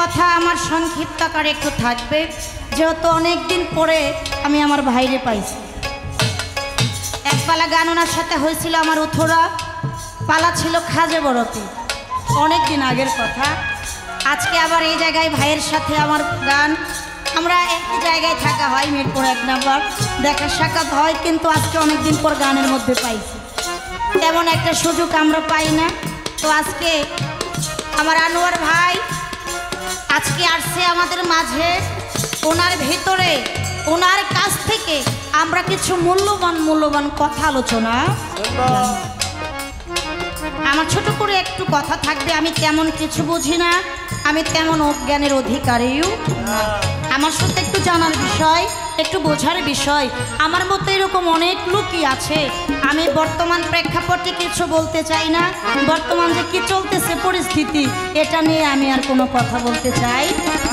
কথা আমার সংক্ষিপ্ত আকারে একটু থাকবে, যেহেতু অনেক দিন পরে আমি আমার ভাইরে পাইছি। এক পালা গান ওনার সাথে হয়েছিল আমার উথরা, পালা ছিল খাজে বড়তে, অনেক দিন আগের কথা। আজকে আবার এই জায়গায় ভাইয়ের সাথে আমার গান, আমরা একই জায়গায় থাকা হয়, মিরপুর 1 নম্বর, দেখা সাক্ষাৎ হয়, কিন্তু আজকে অনেক দিন পর গানের মধ্যে পাইছি। তেমন একটা সুযোগ আমরা পাই না। তো আজকে আমার আনোয়ার ভাই আজকে আসছে আমাদের মাঝে। ওনার ভিতরে ওনার কাছ থেকে আমরা কিছু মূল্যবান কথা আলোচনা। আমার ছোট করে একটু কথা থাকবে। আমি তেমন কিছু বুঝি না, আমি তেমন জ্ঞানের অধিকারীও না। আমার সাথে একটু জানার বিষয়, একটু বোঝার বিষয়। আমার মতো এরকম অনেক লোকই আছে। আমি বর্তমান প্রেক্ষাপটে কিছু বলতে চাই না। বর্তমান যে কি চলতেছে পরিস্থিতি, এটা নিয়ে আমি আর কোনো কথা বলতে চাই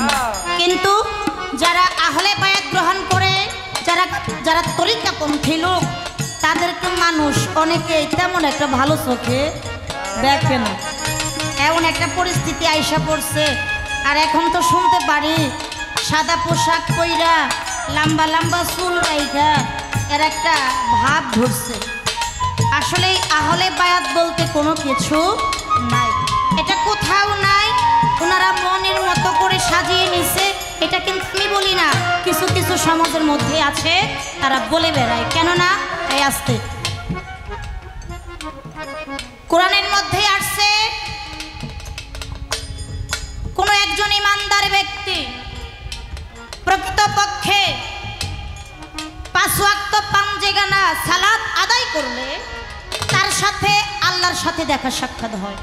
না। কিন্তু যারা আহলে বায়াত গ্রহণ করে, যারা তরিকাপন্থী লোক, তাদেরকে মানুষ অনেকেই তেমন একটা ভালো চোখে দেখে না। এমন একটা পরিস্থিতি আইসা পড়ছে। আর এখন তো শুনতে পারি সাদা পোশাক পইরা লম্বা লম্বা চুল রাইখা এর একটা ভাব ধরছে। আসলে আহলে বায়াত বলতে কোনো কিছু নাই, এটা কোথাও নাই। ওনারা মনের মতো করে সাজিয়ে নিছে, এটা কিন্তু আমি বলি না, কিছু কিছু সমাজের মধ্যে আছে তারা বলে বেড়ায়। কেননা এই আসতে কোরআনের মধ্যে আসছে, কোন একজন ইমানদার ব্যক্তি প্রকৃতপক্ষে 5 ওয়াক্ত পাঞ্জেগানা সালাত আদায় করলে তার সাথে আল্লাহর সাথে দেখা সাক্ষাৎ হয়।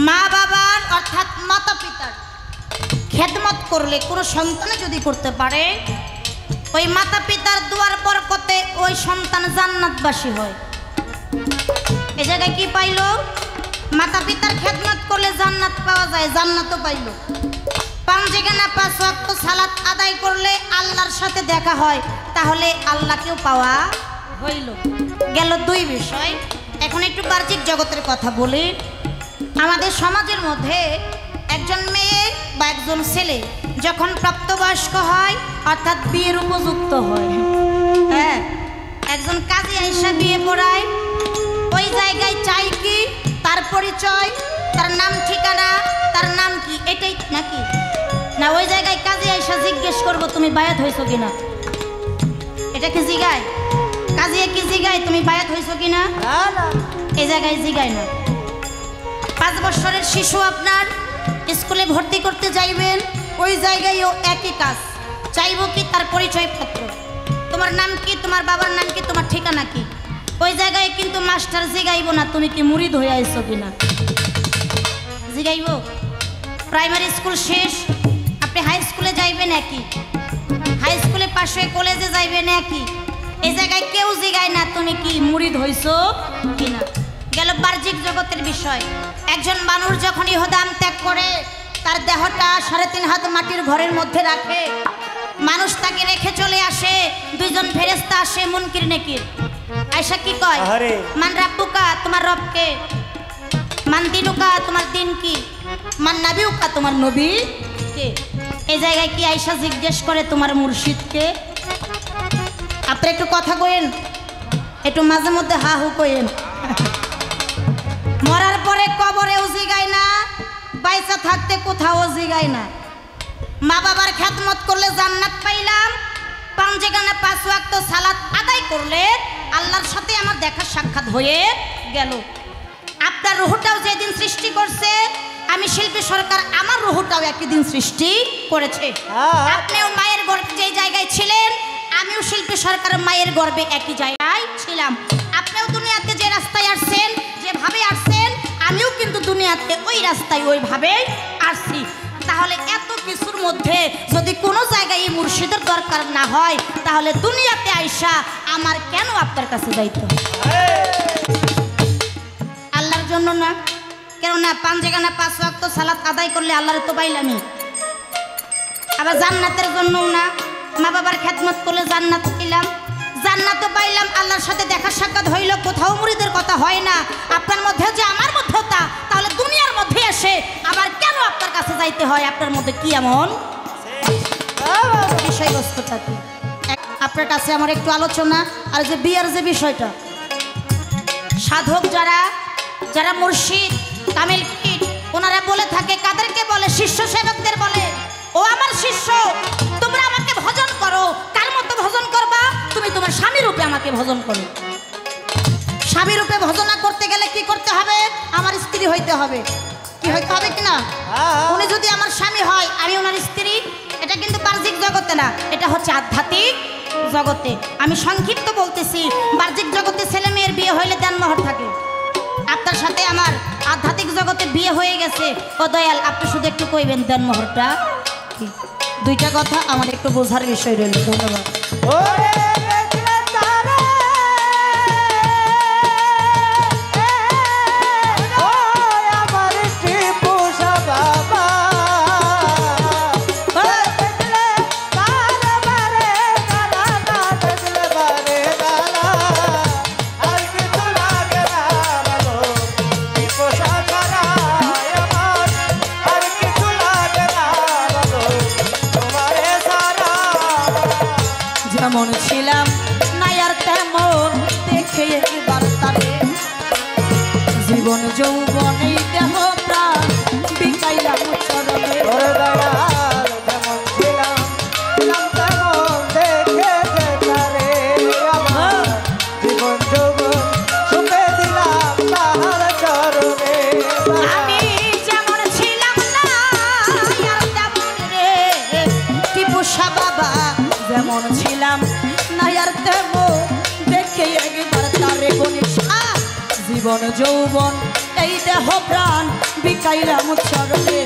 মা বাবার অর্থাৎ মাতা পিতার খেদমত করলে, কোনো সন্তানে যদি করতে পারে, ওই মাতা পিতার দুয়ার বরকতে ওই সন্তান জান্নাতবাসী হয়। এই জায়গায় কি পাইল? মাতা পিতার খেদমত করলে জান্নাত পাওয়া যায়, জান্নাতও পাইল। পাঞ্জেগানা 5 ওয়াক্ত সালাত আদায় করলে আল্লাহর সাথে দেখা হয়, তাহলে আল্লাহকেও পাওয়া হইল। গেল 2 বিষয়। এখন একটু বাহ্যিক জগতের কথা বলি। আমাদের সমাজের মধ্যে একজন মেয়ে বা একজন ছেলে যখন প্রাপ্তবয়স্ক হয়, অর্থাৎ বিয়ের উপযুক্ত হয়, হ্যাঁ, একজন কাজী আইসা বিয়ে পড়ায়, ওই জায়গায় চাই কি তার পরিচয়, তার নাম ঠিকানা, তার নাম কি, এটাই নাকি না? ওই জায়গায় কাজী আইসা জিজ্ঞেস করবো তুমি বায়াত হয়েছো কিনা? এটা কি জিগায়? কাজী কি জিগায় তুমি বায়াত হয়েছো কিনা? এই জায়গায় জিগায় না। 5 বছরের শিশু আপনার স্কুলে ভর্তি করতে যাইবেন, ওই জায়গায়ও একই কাজ, চাইব কি তার পরিচয়পত্র, তোমার নাম কি, তোমার বাবার নাম কি, তোমার ঠিকানা কি। ওই জায়গায় কিন্তু মাস্টার জিগাইব না তুমি কি মুরিদ হয়ে আইছো কিনা, জিগাইব। প্রাইমারি স্কুল শেষ, আপনি হাই স্কুলে যাইবেন একই, হাই স্কুলে পাশ হয়ে কলেজে যাইবেন একই। এই জায়গায় কেউ জিগায় না তুমি কি মুরিদ হইছো কিনা। গেল বাহ্যিক জগতের বিষয়। একজন মানুষ যখন ইহদাম ত্যাগ করে, তার দেহটা 3.5 হাত মাটির ঘরের মধ্যে রাখে, মানুষ তাকে রেখে চলে আসে, 2 জন ফেরেশতা আসে মুনকির নেকির। আয়েশা কি কয়? মান রাব্বুকা, তোমার রব কে? মান দিনুকা, তোমার দিন কি? মান নাবিউকা, তোমার নবী কে? এই জায়গায় কি আয়েশা জিজ্ঞেস করে তোমার মুর্শিদ কে? আপনি একটু কথা কইেন, একটু মাঝে মধ্যে হা হু কইেন। মরার পরে কবরেও জিগায় না, বাইসা থাকতে কোথাও জিগায় না। মা বাবার খেদমত করলে জান্নাত পাইলাম, পাঞ্জেগানা 5 ওয়াক্ত সালাত আদায় করলে আল্লাহর সাথে আমার দেখা সাক্ষাৎ হয়ে গেল। আপনার রুহটাও যেদিন সৃষ্টি করছে, আমি শিল্পী সরকার আমার রুহটাও একই দিন সৃষ্টি করেছে। আপনিও মায়ের গর্ভে যে জায়গায় ছিলেন, আমিও শিল্পী সরকার মায়ের গর্ভে একই জায়গায় ছিলাম। আপনিও দুনিয়াতে যে রাস্তায় আসছেন, যেভাবে আসছেন, আমিও কিন্তু দুনিয়াতে ওই রাস্তায় ওইভাবে আসছি। তাহলে এত কিছুর মধ্যে যদি কোনো জায়গায় এই মুর্শিদের দরকার না হয়, তাহলে দুনিয়াতে আইসা আমার কেন আপনার কাছে যাইতে হবে? আল্লাহর জন্য না। কেননা পাঞ্জেগানা 5 ওয়াক্ত সালাত আদায় করলে আল্লাহর তো পাইলামই। আবার জান্নাতের জন্যও না, মা বাবার খেদমত করলে জান্নাত পেলাম, জান্নাতও পাইলাম, আল্লাহর সাথে দেখা সাক্ষাৎ হইল, কোথাও মুরিদের কথা হয় না। আপনার মধ্যে যে আমার মধ্যে তা, তাহলে দুনিয়ার মধ্যে এসে আবার কেন আপনার কাছে যাইতে হয়? আপনার মধ্যে কি এমন বিষয়বস্তুটা কি? আপনার কাছে আমার একটু আলোচনা। আর যে বিয়ের যে বিষয়টা, সাধক যারা যারা মুর্শিদ কামিল পীর ওনারা বলে থাকে, কাদেরকে বলে? শিষ্য সেবকদের বলে, ও আমার শিষ্য, তোমরা আমাকে ভজন করো। কার মতো ভজন করবা? তুমি তোমার স্বামী রূপে আমাকে ভজন করো। স্বামী রূপে ভজনা করতে গেলে কি করতে হবে? আমার স্ত্রী হইতে হবে। কি হইতে হবে কিনা? উনি যদি আমার স্বামী হয়, আমি ওনার স্ত্রী। এটা কিন্তু বাহ্যিক জগতে না, এটা হচ্ছে আধ্যাত্মিক জগতে। আমি সংক্ষিপ্ত বলতেছি, বাহ্যিক জগতে ছেলে মেয়ের বিয়ে হইলে দেনমোহর থাকে। আপনার সাথে আমার আধ্যাত্মিক জগতে বিয়ে হয়ে গেছে, ও দয়াল আপনি শুধু একটু কইবেন দেনমোহরটা কি? দুইটা কথা আমার একটু বোঝার বিষয় রইল। ধন্যবাদ। যেমন ছিলাম নাই আর তেমন দেখে একবার তারে, জীবন যৌবন এই দেহ প্রাণ বিকাইলাম চরণে। যেমন ছিলাম তেমন দেখে তারে, জীবন যৌবন সুখে দিলাম তাহার চরণে। আমি যেমন ছিলাম না আর তেমন রে টিপুষা বাবা, যেমন ছিলাম না আর তেমন দেখে একবার তারে গণেশা, জীবন যৌবন এই দেহ প্রাণ বিকাইলাম চরণে।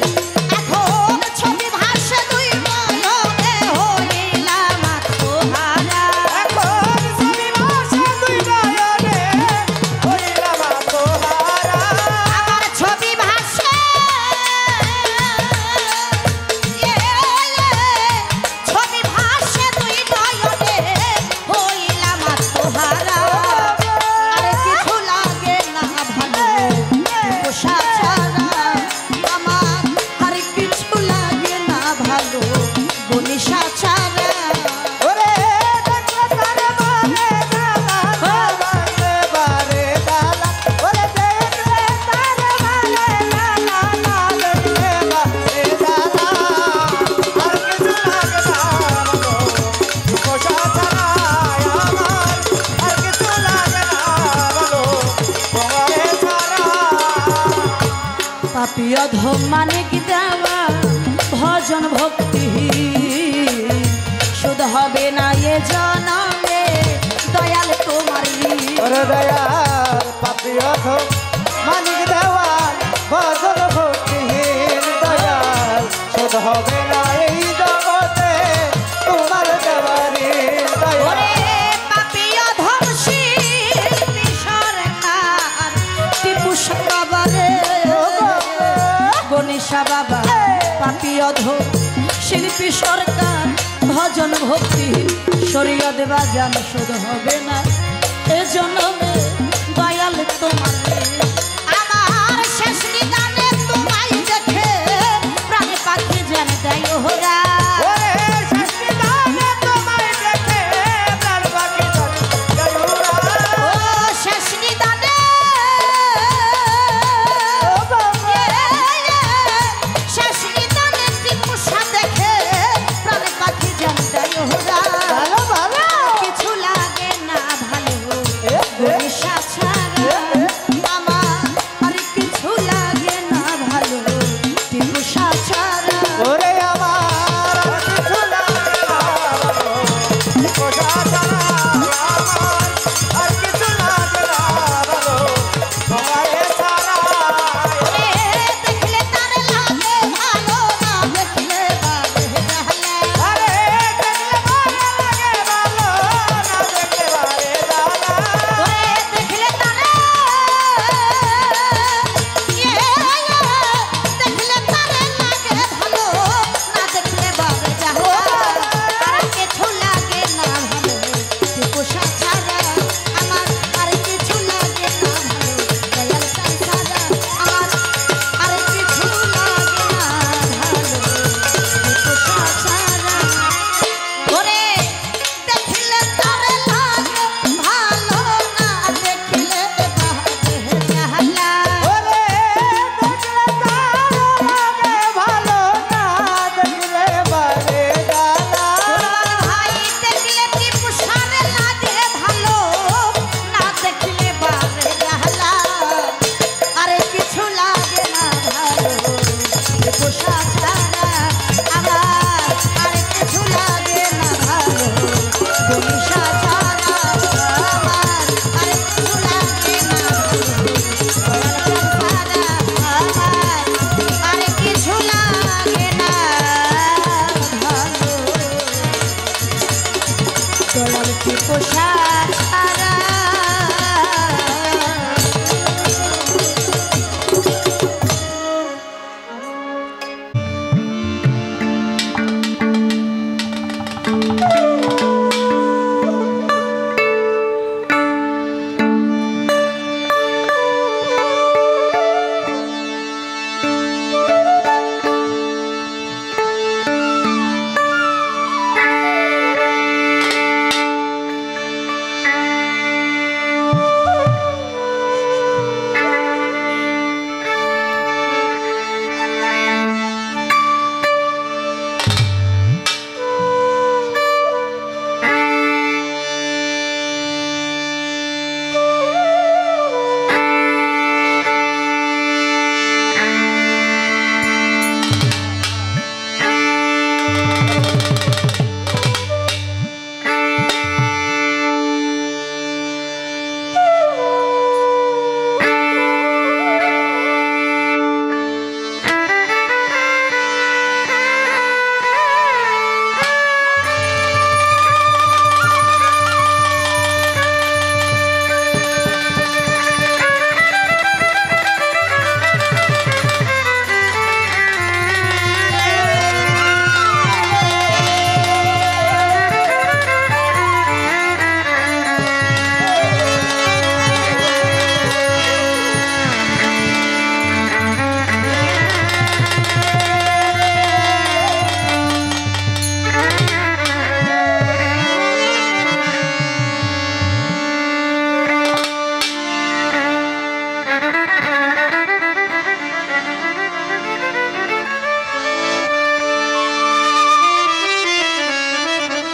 এখন ছবি ভাষা দুই নয়নে হইলাম আত্মহারা, এখন ছবি ভাষা দুই নয়নে হইলাম আত্মহারা। আমার ছবি ভাষা ছবি ভাষা দুই নয়নে হইলাম আত্মহারা। আরে কিছু লাগে না ভালো পোষা ছাড়া, আমার আর কিছু লাগে না ভালো বনিশা ছাড়া। ওরে দেখলে তারে বারে গালা, বারে বারে গালা, ওরে দেখলে তারে বারে গালা, দেখলে বারে গালা। আর কিছু লাগে না ভালো পোষা ছাড়া আমার, আর কিছু লাগে না ভালো তোমারে ছাড়া। পাপী অধম মানে কি দেওয়া ভজন ভক্তি, শুধ হবে না এ জনমে দয়াল তোমার ওরে দয়াল পাপী অধম মানিক দেওয়াল ভজন ভক্তিহীন, দয়াল শোধ হবে না এই জগতে তোমার দেওয়ারি দয়াল। ওরে পাপী অধম শিল্পী সরকার টিপুষা বাবা রে গণেশা বাবা, পাপী অধম শিল্পী সরকার ভজন ভক্তি শরীয়ত বাজান শুধু হবে না এ জন্মে দয়াল তোমার। আমার শেষ নিদানে তোমায় দেখে প্রাণে পাখি যেন দেয় ওরা, ওরে ষষ্ঠী দানে তোমায় দেখে প্রাণ পাখি জয় উড়া। ও শেষ নিদানে শেষ নিদানে টিপুষা দেখে প্রাণে পাখি যেন দেয় ওরা। ভালো ভালো কিছু লাগে না ভালো এ, এ, বনিশা ছাড়া, আমার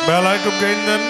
বেলায় একটু গেইন দেন।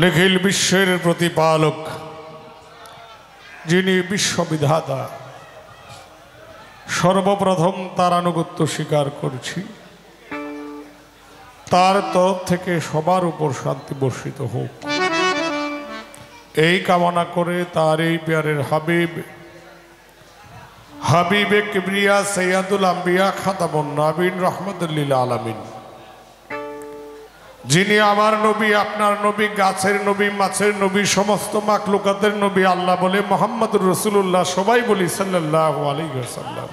নিখিল বিশ্বের প্রতিপালক, যিনি বিশ্ববিধাতা, সর্বপ্রথম তার আনুগত্য স্বীকার করছি। তার তরফ থেকে সবার উপর শান্তি বর্ষিত হোক, এই কামনা করে তার এই প্যারের হাবিবে কিবরিয়া সৈয়দুল আম্বিয়া খাতামুন নবীন রহমতুল লিল আলামিন, যিনি আমার নবী, আপনার নবী, গাছের নবী, মাছের নবী, সমস্ত মাখলুকাতের নবী, আল্লাহ বলে মুহাম্মদুর রাসূলুল্লাহ, সবাই বলি সাল্লাল্লাহু আলাইহি ওয়াসাল্লাম।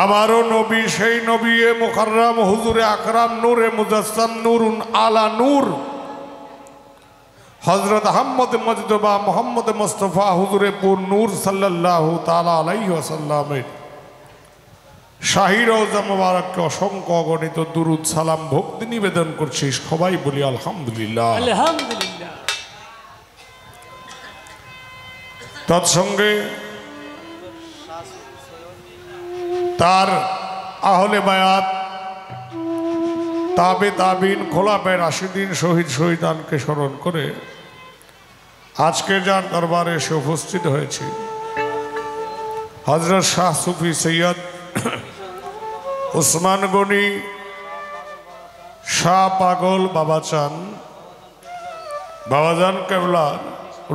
আমারও নবী সেই নবী মুকাররম হুজুরে আকরাম নূরে মুজাসসাম নূরুন আলা নূর হযরত আহমদ মজদবা মুহাম্মদ মুস্তাফা হুজুরে পুর নূর সাল্লাল্লাহু তাআলা আলাইহি ওয়াসাল্লামের শাহী রওজা মুবারককে অসংখ্য অগণিত দুরুদ সালাম ভক্তি নিবেদন করছি। সবাই বলি আলহামদুলিল্লাহ। আলহামদুলিল্লাহ। তৎসঙ্গে তার আহলে বায়াত, তাবে তাবিন, খোলাফায়ে রাশিদিন, শহীদ শহীদানকে স্মরণ করে আজকে যার দরবারে এসে উপস্থিত হয়েছি, হযরত শাহ সুফি সৈয়দ ওসমান গনি শাহ পাগল বাবাজান কেবলার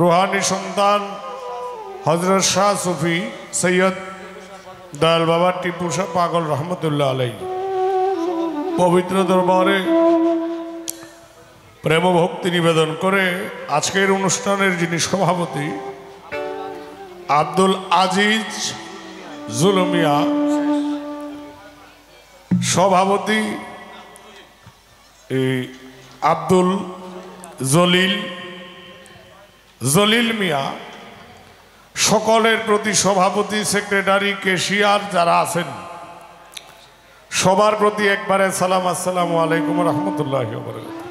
রুহানি সন্তান হযরত শাহ সুফি সৈয়দ দয়াল বাবা টিপু শাহ পাগল রহমতুল্লাহ আলাই পবিত্র দরবারে প্রেম ভক্তি নিবেদন করে আজকের অনুষ্ঠানের যিনি সভাপতি আব্দুল আজিজ জুলমিয়া সভাপতি, আব্দুল জলিল মিয়া, সকলের প্রতি সভাপতি, সেক্রেটারি, ক্যাশিয়ার যারা আছেন সবার প্রতি একবারে সালাম, আসসালামু আলাইকুম রহমতুল্লাহি ওয়া বারাকাতুহু।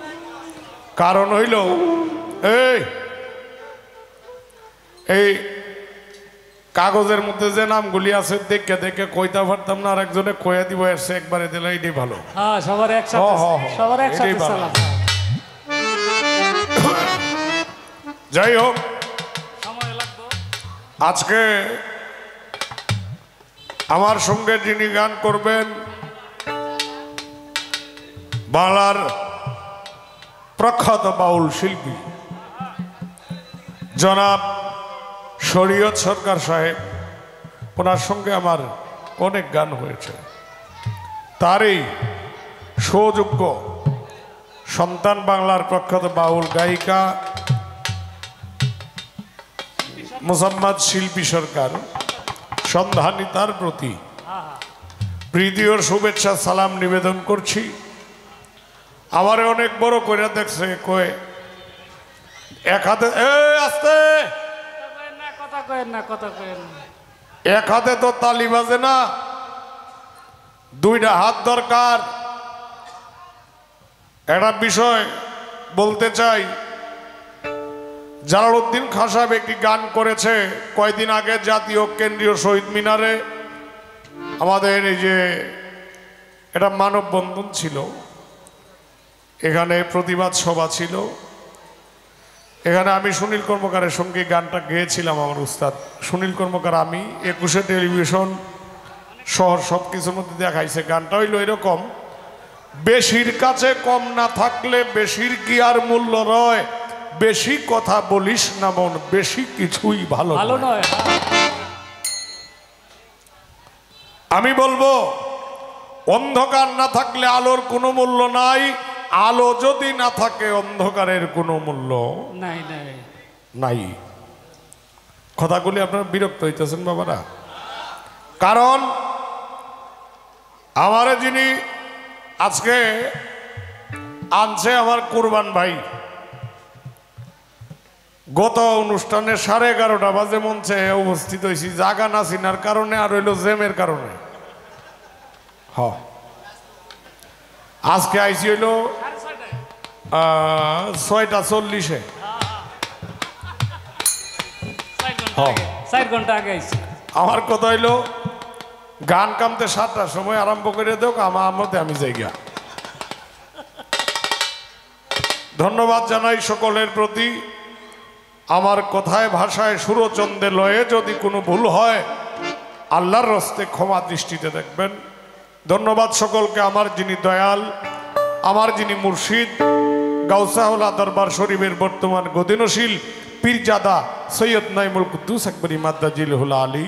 কারণ হইল এই কাগজের মধ্যে যে নামগুলি আছে দেখে দেখে কইতে পারতাম না, আর একজনে কয়ে দিব এসে একবারে দিলে এটাই ভালো। সবার একসাথে সালাম। যাই হোক, আজকে আমার সঙ্গে যিনি গান করবেন বাংলার প্রখ্যাত বাউল শিল্পী জনাব শরীয়ত সরকার সাহেব, ওনার সঙ্গে আমার অনেক গান হয়েছে। তারই সুযোগ্য সন্তান বাংলার প্রখ্যাত বাউল গায়িকা মোসাম্মদ শিল্পী সরকার সন্ধানী, তার প্রতি প্রীতি ও শুভেচ্ছা সালাম নিবেদন করছি। আমারে অনেক বড় করে দেখছে, কয়ে এক হাতে আস্তে এক হাতে তো তালি বাজে না, দুইটা হাত দরকার। একটা বিষয় বলতে চাই, জালালউদ্দিন খান সাহেব একটি গান করেছে কয়দিন আগে জাতীয় কেন্দ্রীয় শহীদ মিনারে। আমাদের এই যে এটা মানববন্ধন ছিল, এখানে প্রতিবাদ সভা ছিল, এখানে আমি সুনীল কর্মকারের সঙ্গে গানটা গেয়েছিলাম। আমার উস্তাদ সুনীল কর্মকার, আমি 21 টেলিভিশন শহর সব কিছুর মধ্যে দেখাইছে। গানটা হইল এরকম, বেশির কাছে কম না থাকলে বেশির কি আর মূল্য রয়, বেশি কথা বলিস না মন, বেশি কিছুই ভালো নয়। আমি বলবো, অন্ধকার না থাকলে আলোর কোনো মূল্য নাই, আলো যদি না থাকে অন্ধকারের কোনো মূল্য নাই। কথাগুলি আপনারা বিরক্ত হইতেছেন বাবারা? কারণ আমার যিনি আজকে আনছে আমার কুরবান ভাই, গত অনুষ্ঠানে 11:30 বাজে মঞ্চে উপস্থিত হয়েছি, জাগা না চিনার কারণে আর হইল জ্যামের কারণে। আজকে আইসি হইল 6:40-এ। 4 ঘন্টা আগে আইছি। আমার কথা হইল গান কামতে 7টার সময় আরম্ভ করে দেও, আমার মতে আমি যাই গিয়া। ধন্যবাদ জানাই সকলের প্রতি। আমার কথায় ভাষায় সুরচন্দে লয়ে যদি কোনো ভুল হয় আল্লাহর হস্তে ক্ষমা দৃষ্টিতে দেখবেন। ধন্যবাদ সকলকে। আমার যিনি দয়াল, আমার যিনি মুর্শিদ, গাউসাহলা দরবার শরীফের বর্তমান গদিনশীল পীরজাদা সৈয়দ নাইমুল কুদ্দুস আকবরী মাদ্দাজিলহুল আলী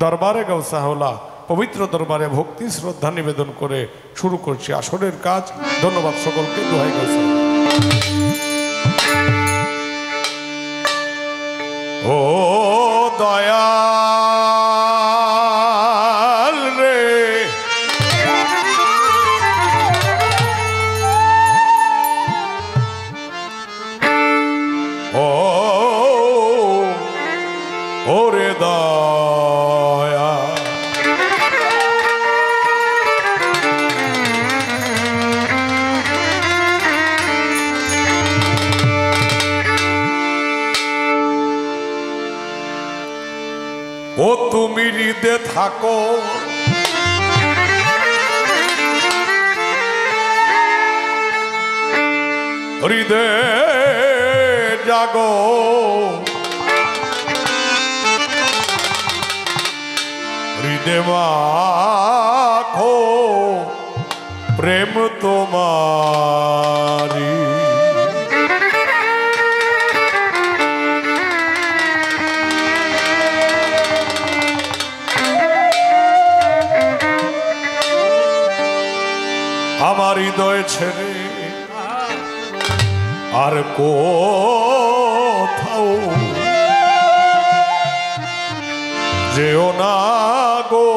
দরবারে গাউসাহলা পবিত্র দরবারে ভক্তি শ্রদ্ধা নিবেদন করে শুরু করছি আসরের কাজ। ধন্যবাদ সকলকে। দোহাই গাউসাহলা। ও দয়াল রে, ওরে দয়া, ও তুমি হৃদে থাকো, হৃদে জাগো, হৃদে মাখো প্রেম তোমারি। আমার হৃদয় ছেড়ে আর কোথাও যেও না গো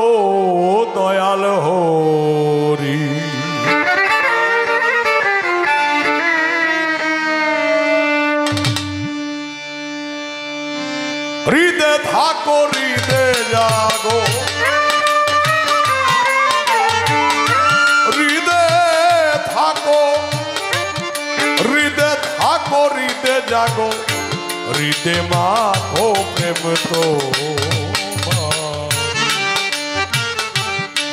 দয়াল হরি। হৃদে থাকো হৃদে জাগো, হৃদে থাকো হৃদে থাকো হৃদে জাগো, হৃদে মাখো প্রেম তো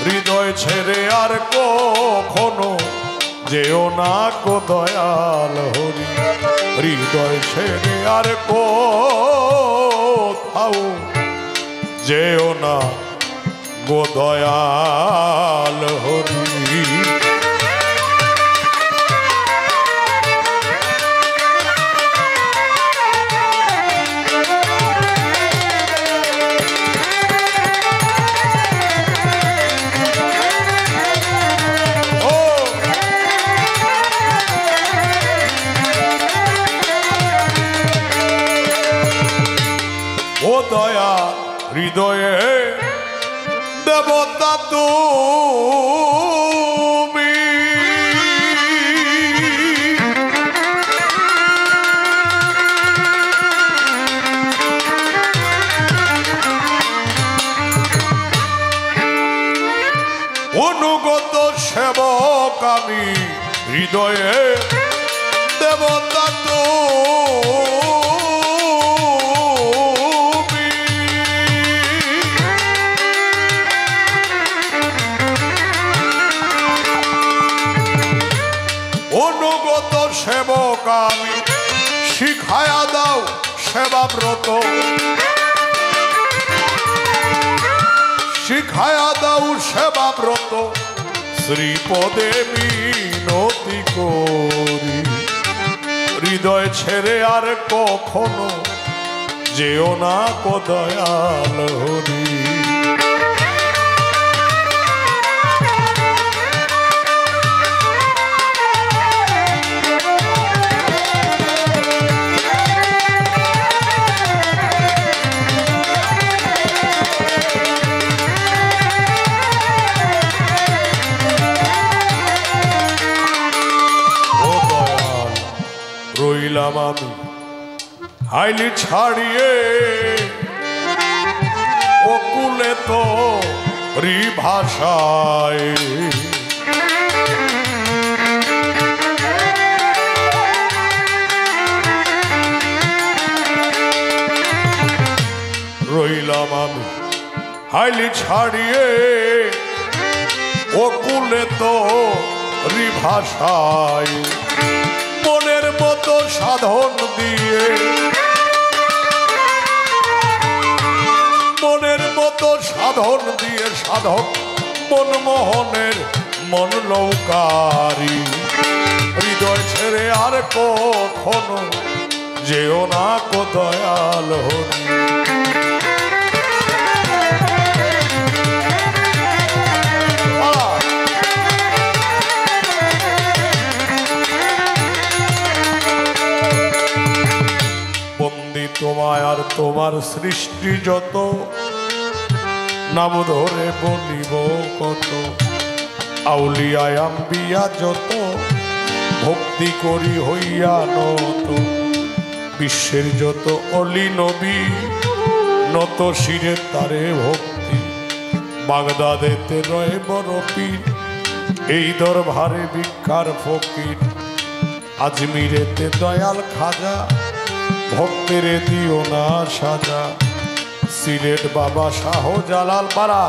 হৃদয় ছেড়ে আর কখনো যেও না গো দয়াল হরি। হৃদয় ছেড়ে আর কোথাও যেও না গো দয়াল হরি। ও দয়া হৃদয়ে দেবতা তুমি, অনুগত সেবক আমি হৃদয়ে দেবতা অনুগত সেবক আমি, শিখায়া দাও সেবাব্রত, শিখায়া দাও সেবাব্রত, শ্রীপদে মিনতি করি। হৃদয় ছেড়ে আর কখনো যেও না গো দয়াল হরি। রইলাম আমি হাইলি ছাড়িয়ে অকুলে তো ভাষায়, রইলাম আমি হাইলি ছাড়িয়ে অকুলে তো ভাষায়। মনের মতো সাধন দিয়ে, মনের মতো সাধন দিয়ে সাধক মনমোহনের মন লৌকারি। হৃদয় ছেড়ে আর কখনো যেও না গো দয়াল হরি। তোমায় আর তোমার সৃষ্টি যত, নাম ধরে বলিব কত। আউলিয়ায় আম্বিয়া যত, ভক্তি করি হইয়া নত। বিশ্বের যত অলি নবী, নত শিরে তারে ভক্তি। বাগদাদেতে রয়ে বড় পীর, এই দরবারে ভিক্ষার ফকির। আজমিরেতে দয়াল খাজা, ভক্তের দিও না সাজা। সিলেট বাবা শাহ জালাল পাড়া,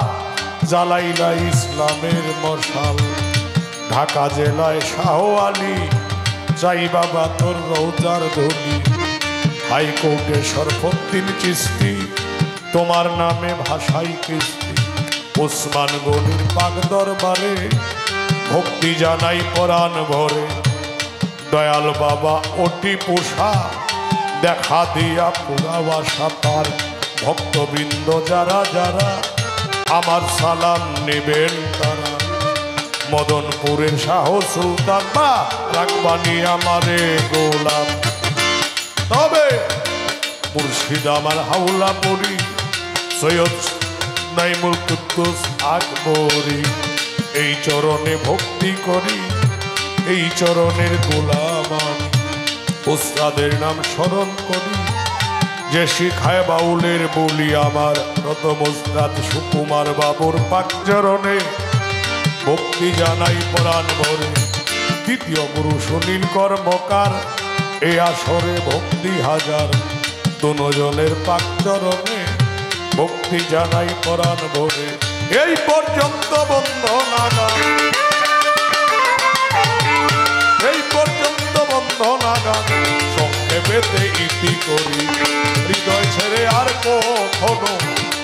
জ্বালাইলা ইসলামের মশাল। ঢাকা জেলায় শাহ আলী, চাই বাবা তোর রৌজার ধলি। হাইকোর্টে শরফুদ্দীন চিশতি, তোমার নামে ভাষাই কিস্তি। ওসমান গনির পাক দরবারে, ভক্তি জানাই পরাণ ভরে। দয়াল বাবা ওটি পোষা, দেখা দিয়া পুরা বাসা পার। ভক্তবৃন্দ যারা যারা, আমার সালাম নেবেন তারা। মদনপুরের শাহ সুলতান বা রাখবানি আমারে গোলাম। তবে মুর্শিদ আমার হাওলা পড়ি, সৈয়দ নাইমুল কুদ্দুস আকবরী। এই চরণে ভক্তি করি, এই চরণের গোলাম আমি। উস্তাদের নাম স্মরণ করি, যে শিখায় বাউলের বলি আমার। প্রথম উস্তাদ সুকুমার বাবুর পাক চরণে ভক্তি জানাই পরাণ ভরে। দ্বিতীয় গুরু সুনীল কর্মকার, এ আসরে ভক্তি হাজার। দুজনের পাক চরণে ভক্তি জানাই পরাণ ভরে। এই পর্যন্ত বন্ধনা গান, এই পর্যন্ত বন্ধনা গান সংক্ষেপেতে ইতি করি। হৃদয় ছেড়ে আর কখনো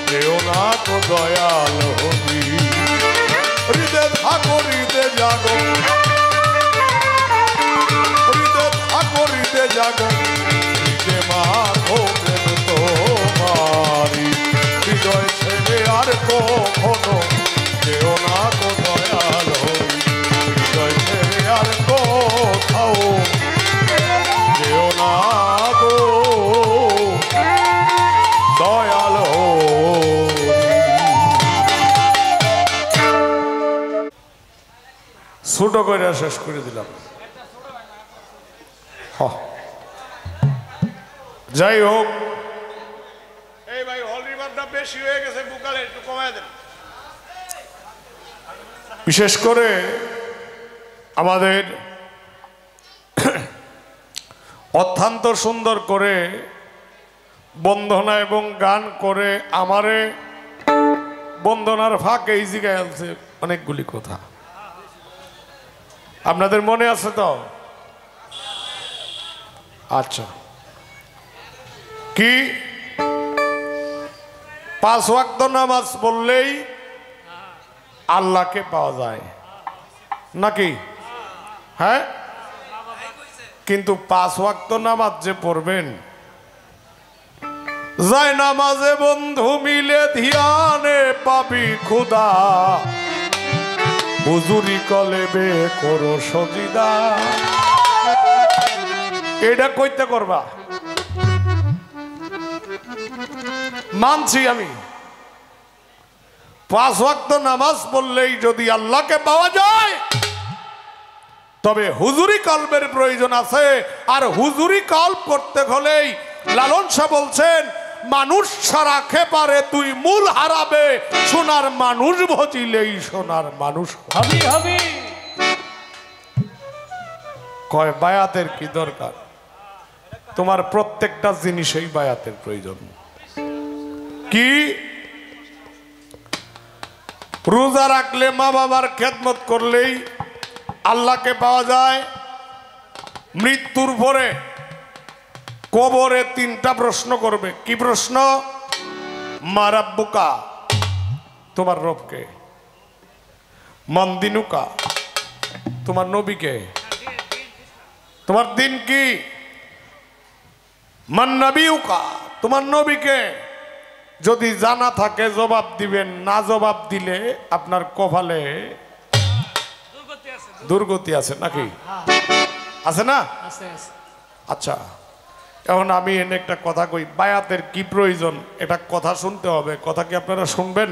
যেও না তো দয়াল হবি। হৃদয় থাকো হৃদয় জাগো, হৃদয় থাকো হৃদয় জাগো। হৃদয় মাগো প্রেম তোমারি। হৃদয় ছেড়ে আর কখনো যেও না তো দয়াল হবি। হৃদয় ছেড়ে আর কোথাও যেও না গো দয়াল হবি। ছোট করে শেষ করে দিলাম। যাই হোক, এই ভাই হল রিভারটা বেশি হয়ে গেছে, বুকালে একটু কমায় দেন। বিশেষ করে আমাদের অত্যন্ত সুন্দর করে বন্দনা এবং গান করে আমারে বন্দনার ফাঁকে এই জায়গায় আছে অনেকগুলি কথা। আপনাদের মনে আছে তো? আচ্ছা, কি 5 ওয়াক্ত নামাজ পড়লেই আল্লাহকে পাওয়া যায় নাকি? হ্যাঁ, কিন্তু 5 ওয়াক্ত নামাজ যে পড়বেন, যায় নামাজে বন্ধু মিলে ধ্যানে পাবি খুদা। হুজুরি কলেবে করো সজিদা। এটা কইতে করবা, মানছি আমি। 5 ওয়াক্ত নামাজ পড়লেই যদি আল্লাহকে পাওয়া যায়, তবে হুজুরি কলবের প্রয়োজন আছে। আর হুজুরি কলব করতে হলেই লালন শাহ বলছেন, মানুষ সারাখে পারে তুই মূল হারাবে। সোনার মানুষ ভজিলেই সোনার মানুষ হবি হবি। কয় বায়াতের কি দরকার? তোমার প্রত্যেকটা জিনিসেই বায়াতের প্রয়োজন। কি? রোজা রাখলে, মা বাবার খেদমত করলেই আল্লাহকে পাওয়া যায়। মৃত্যুর পরে কবরে 3টা প্রশ্ন করবে। কি প্রশ্ন? মা রাব্বুকা, তোমার রবকে। মান দিনুকা, তোমার নবীকে। তোমার দিন কি? মান নবিউকা, তোমার নবীকে। যদি জানা থাকে জবাব দিবেন, না জবাব দিলে আপনার কপালে দুর্গতি আছে নাকি? আছে না? আচ্ছা, এখন আমি এনে একটা কথা কই, বায়াতের কি প্রয়োজন? এটা কথা শুনতে হবে। কথা কি আপনারা শুনবেন?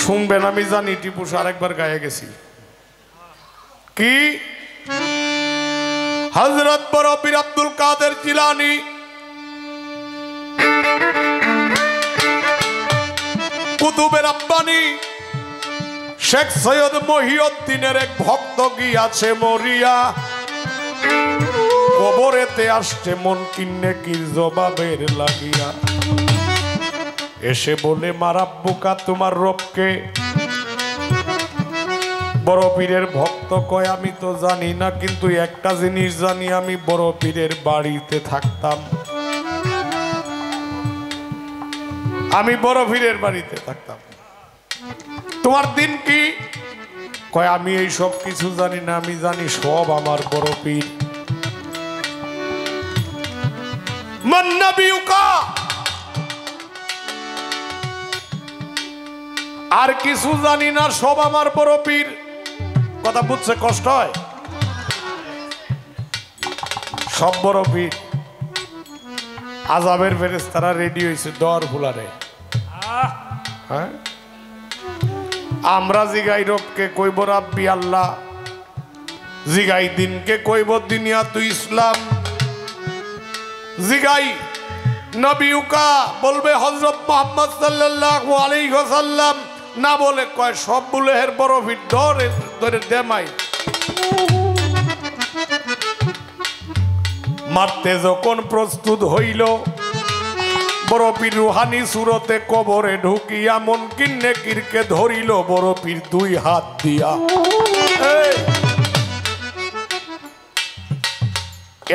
শুনবেন, আমি জানি। টিপু আরেকবার গায়ে গেছি। কি? হযরত বড় পীর আব্দুল কাদের জিলানী কুতুবে রাব্বানী শেখ সৈয়দ মহিউদ্দিনের এক ভক্ত গিয়াছে মরিয়া। কবরেতে আসছে মন কিন্নে কি জবাবের লাগিয়া। এসে বলে, মা রাব্বুকা, তোমার রবকে। বড় পীরের ভক্ত কয়, আমি তো জানি না, কিন্তু একটা জিনিস জানি, আমি বড় পীরের বাড়িতে থাকতাম। আমি বড় পীরের বাড়িতে থাকতাম। তোমার দিন কি? কয়, আমি এই সব কিছু জানি না, আমি জানি সব আমার বড় পীর। মান নবিউকা, আর কিছু জানি না, সব আমার বড় পীর। কথা বুঝছে? কষ্ট হয়? সব বড় পীর। আযাবের ফেরেশতারা রেডি হয়েছে দর ফুলারে। হ্যাঁ আমরা জিগাই রবকে কইব রাব্বি আল্লাহ, জিগাই দিনকে কইব দুনিয়াতু ইসলাম, জিগাই নবিউকা বলবে হযরত মুহাম্মদ সাল্লাল্লাহু আলাইহি ওয়াসাল্লাম, না বলে কয় সব বুলেহের বরফির ধরে ধরে দেমাই। মারতে যখন প্রস্তুত হইল বরফির রুহানি সুরতে কবরে ঢুকিয়া মুনকির নেকিরকে ধরিল বরফির দুই হাত দিয়া।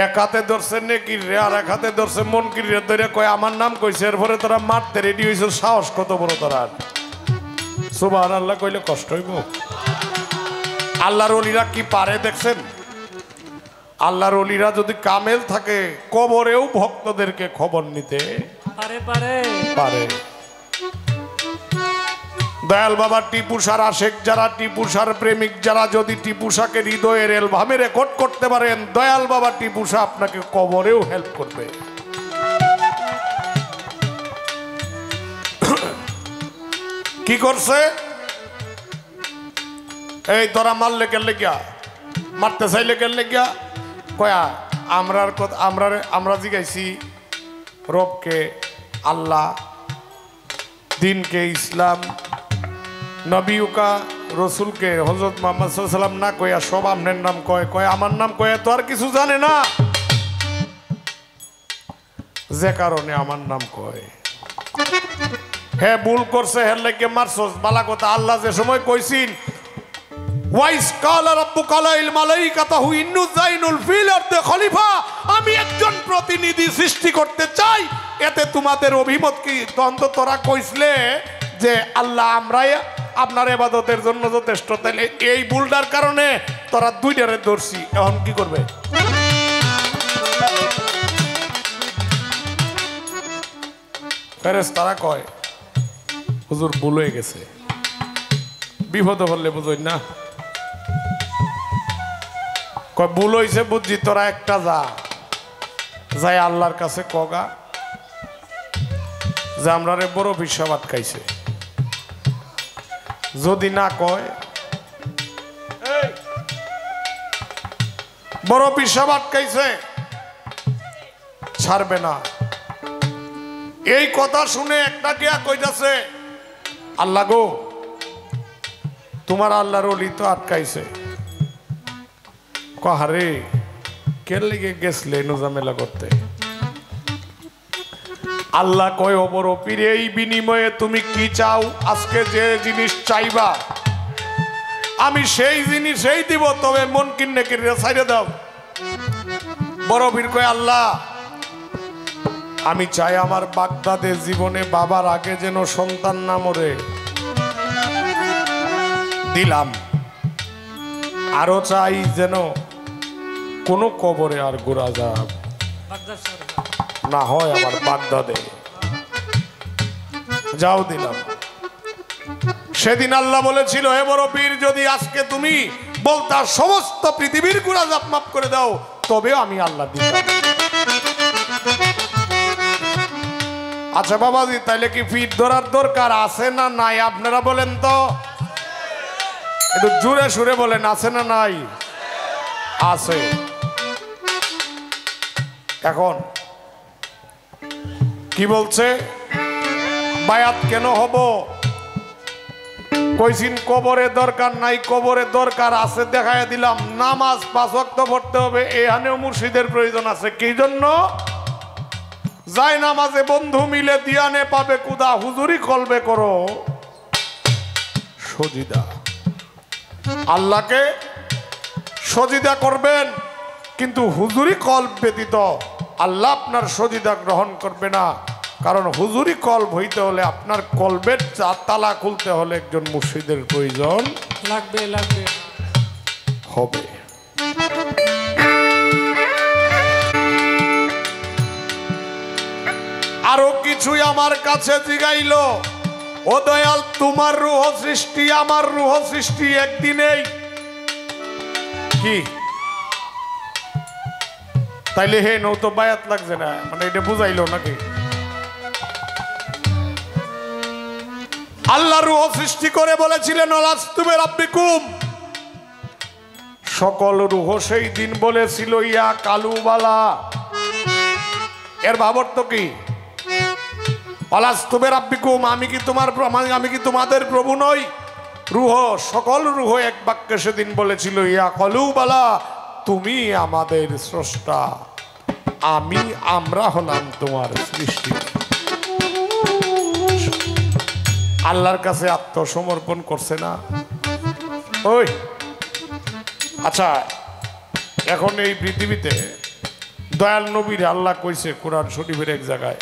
এক হাতে ধরছে নেকির রে আর এক হাতে ধরছে মুনকির রে, ধরে কয় আমার নাম কইছে। এরপরে তোরা মারতে রেডি হইছে, সাহস কত বড় তোরা। সুবহানাল্লাহ কইলে কষ্ট হইব। আল্লাহর ওলিরা কি পারে দেখছেন? আল্লাহর ওলিরা যদি কামেল থাকে কবরেও ভক্তদেরকে খবর নিতে পারে। দয়াল বাবা টিপু সার আশেক যারা, টিপু সার প্রেমিক যারা, যদি টিপু শাহকে হৃদয়ের অ্যালবামে রেকর্ড করতে পারেন, দয়াল বাবা টিপু শাহ আপনাকে কবরেও হেল্প করবে। কি করছে? এই তোরা মারলে কেন লেগিয়া, মারতে চাইলে কেন লেগিয়া? কয়া আমরা জিগাইছি রবকে আল্লাহ, দিনকে ইসলাম, নবিউকা রসুলকে হযরত মুহাম্মদ সাল্লাল্লাহু আলাইহি ওয়াসাল্লাম না কয়া সব আপনার নাম কয়। কয় আমার নাম কয়ে তো আর কিছু জানে না, যে কারণে আমার নাম কয়। হ্যাঁ ভুল করছে, হের লাগে মারছস, বালা কথা। আল্লাহ যে সময় কইছিন ওয়াইস কালা রাব্বুকা লিল মালাইকাতাহু ইন্নী জাইনুল ফিল আরদি খলিফা, আমি একজন প্রতিনিধি সৃষ্টি করতে চাই, এতে তোমাদের অভিমত কি? তন্ত তোরা কইসলে যে আল্লাহ আমরাই আপনার ইবাদতের জন্য যথেষ্ট, তাইলে এই ভুলটার কারণে তোরা দুইটারে ধরছি, এখন কি করবে? ফেরেশতারা কয় হুজুর ভুল হয়ে গেছে, বিপদ হলে বুঝই না। কয় ভুল হইছে বুঝছি, তোরা একটা যাই আল্লাহর কাছে কগা যে আমরা রে বড় বিষাবাদ খাইছে। যদি না কয় বড় বিষাবাদ খাইছে, ছাড়বে না। এই কথা শুনে একটা গিয়া কইতাছে আল্লাহ গো, তোমার আল্লাহর ওলি তো আটকাইছে। কাহারে কে লেগে গেছলে নজামেলা করতে? আল্লাহ কয় ও বড় পীর, এই বিনিময়ে তুমি কি চাও? আজকে যে জিনিস চাইবা আমি সেই জিনিসই দিব, তবে মুনকির নেকির ছাইড়ে দাও। বড় পীর কয় আল্লাহ আমি চাই আমার বাগদাদে জীবনে বাবার আগে যেন সন্তান না মরে, দিলাম। আরো চাই যেন কোনো কবরে আর গোরা যাব না হয় আমার বাগদাদে, যাও দিলাম। সেদিন আল্লাহ বলেছিল হে বড় পীর, যদি আজকে তুমি বলতা সমস্ত পৃথিবীর গুনাহ মাফ করে দাও, তবে আমি আল্লাহ দিতাম। আচ্ছা বাবাজি, তাইলে কি ফিট ধরার দরকার আছে না নাই? আপনারা বলেন তো, একটু জোরে সুরে বলেন, আছে না নাই? আছে। এখন কি বলছে? বায়াত কেন হব? কইছিন কবরে দরকার নাই, কবরে দরকার আছে, দেখায় দিলাম। নামাজ 5 ওয়াক্ত পড়তে হবে, এখানেও মুর্শিদের প্রয়োজন আছে। কি জন্য? যাই নামাজে বন্ধু মিলে দিয়ানে পাবে কুদা, হুজুরি কলবে করো সজিদা। আল্লাহকে সজিদা করবেন, কিন্তু হুজুরি কলব ব্যতীত আল্লাহ আপনার সজিদা গ্রহণ করবে না। কারণ হুজুরি কলব হইতে হলে আপনার কলবের তালা খুলতে হলে একজন মুর্শিদের প্রয়োজন লাগবে হবে। আরো কিছুই আমার কাছে জিগাইল, ও দয়াল তোমার রূহ সৃষ্টি আমার রূহ সৃষ্টি একদিনেই কি? তাইলে হে নৌ তো বায়াত লাগছে না, মানে এটা বুঝাইলো নাকি? আল্লাহ রূহ সৃষ্টি করে বলেছিলেন আলাস্তু বিরাব্বিকুম। সকল রূহ সেই দিন বলেছিল ইয়া কালুবালা। এর ভাবার্থ কি? আলাস্তু বিরাব্বিকুম, আমি কি তোমাদের প্রভু নই? রূহ, সকল রূহ এক বাক্যে সেদিন বলেছিল ইয়া কালুবালা, তুমি আমাদের স্রষ্টা, আমরা হলাম তোমার সৃষ্টি। আল্লাহর কাছে আত্মসমর্পণ করছে না? ওই আচ্ছা, এখন এই পৃথিবীতে দয়াল নবীর আল্লাহ কইছে কোরআন শরীফের এক জায়গায়,